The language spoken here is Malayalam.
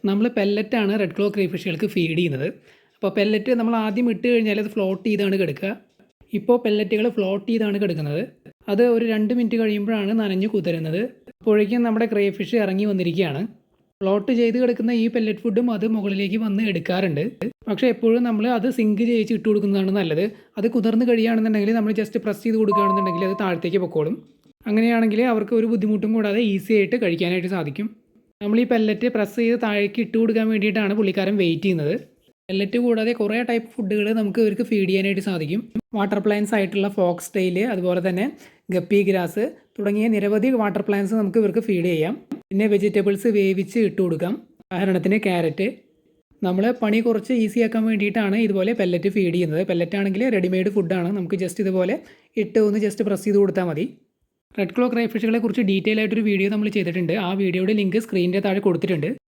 നമ്മൾ പെല്ലറ്റാണ് റെഡ് ക്ലോ ക്രേഫിഷുകൾക്ക് ഫീഡ് ചെയ്യുന്നത്. അപ്പോൾ പെല്ലറ്റ് നമ്മൾ ആദ്യം ഇട്ട് കഴിഞ്ഞാൽ അത് ഫ്ലോട്ട് ചെയ്താണ് കിടക്കുക. ഇപ്പോൾ പെല്ലറ്റുകൾ ഫ്ലോട്ട് ചെയ്താണ് കിടക്കുന്നത്. അത് ഒരു 2 മിനിറ്റ് കഴിയുമ്പോഴാണ് നനഞ്ഞ് കുതിരുന്നത്. അപ്പോഴേക്കും നമ്മുടെ ക്രേഫിഷ് ഇറങ്ങി വന്നിരിക്കുകയാണ്. ഫ്ലോട്ട് ചെയ്ത് കിടക്കുന്ന ഈ പെല്ലറ്റ് ഫുഡും അത് മുകളിലേക്ക് വന്ന് എടുക്കാറുണ്ട്. പക്ഷേ എപ്പോഴും നമ്മൾ അത് സിങ്ക് ചെയ്യിച്ച് ഇട്ട് കൊടുക്കുന്നതാണ് നല്ലത്. അത് കുതിർന്ന് കഴിയുകയാണെന്നുണ്ടെങ്കിൽ നമ്മൾ ജസ്റ്റ് പ്രസ് ചെയ്ത് കൊടുക്കുകയാണെന്നുണ്ടെങ്കിൽ അത് താഴത്തേക്ക് പൊക്കോളും. അങ്ങനെയാണെങ്കിൽ അവർക്ക് ഒരു ബുദ്ധിമുട്ടും കൂടാതെ ഈസി ആയിട്ട് കഴിക്കാനായിട്ട് സാധിക്കും. നമ്മൾ ഈ പെല്ലറ്റ് പ്രസ് ചെയ്ത് താഴേക്ക് ഇട്ട് കൊടുക്കാൻ വേണ്ടിയിട്ടാണ് പുള്ളിക്കാരൻ വെയിറ്റ് ചെയ്യുന്നത്. പെല്ലറ്റ് കൂടാതെ കുറേ ടൈപ്പ് ഫുഡുകൾ നമുക്ക് ഇവർക്ക് ഫീഡ് ചെയ്യാനായിട്ട് സാധിക്കും. വാട്ടർ പ്ലാന്റ്സ് ആയിട്ടുള്ള ഫോക്സ് ടെയിൽ, അതുപോലെ തന്നെ ഗപ്പി ഗ്രാസ് തുടങ്ങിയ നിരവധി വാട്ടർ പ്ലാന്റ്സ് നമുക്ക് ഇവർക്ക് ഫീഡ് ചെയ്യാം. പിന്നെ വെജിറ്റബിൾസ് വേവിച്ച് ഇട്ട് കൊടുക്കാം. ഉദാഹരണത്തിന് ക്യാരറ്റ്. നമ്മൾ പണി കുറച്ച് ഈസി ആക്കാൻ വേണ്ടിയിട്ടാണ് ഇതുപോലെ പെല്ലറ്റ് ഫീഡ് ചെയ്യുന്നത്. പെല്ലറ്റ് ആണെങ്കിൽ റെഡിമെയ്ഡ് ഫുഡാണ്. നമുക്ക് ജസ്റ്റ് ഇതുപോലെ ഇട്ട് ഒന്ന് ജസ്റ്റ് പ്രസ് ചെയ്ത് കൊടുത്താൽ മതി. റെഡ് ക്ലോ ക്രൈഫിഷുകളെ കുറിച്ച് ഡീറ്റെയിൽ ആയിട്ടൊരു വീഡിയോ നമ്മൾ ചെയ്തിട്ടുണ്ട്. ആ വീഡിയോയുടെ ലിങ്ക് സ്ക്രീനിൻ്റെ താഴെ കൊടുത്തിട്ടുണ്ട്.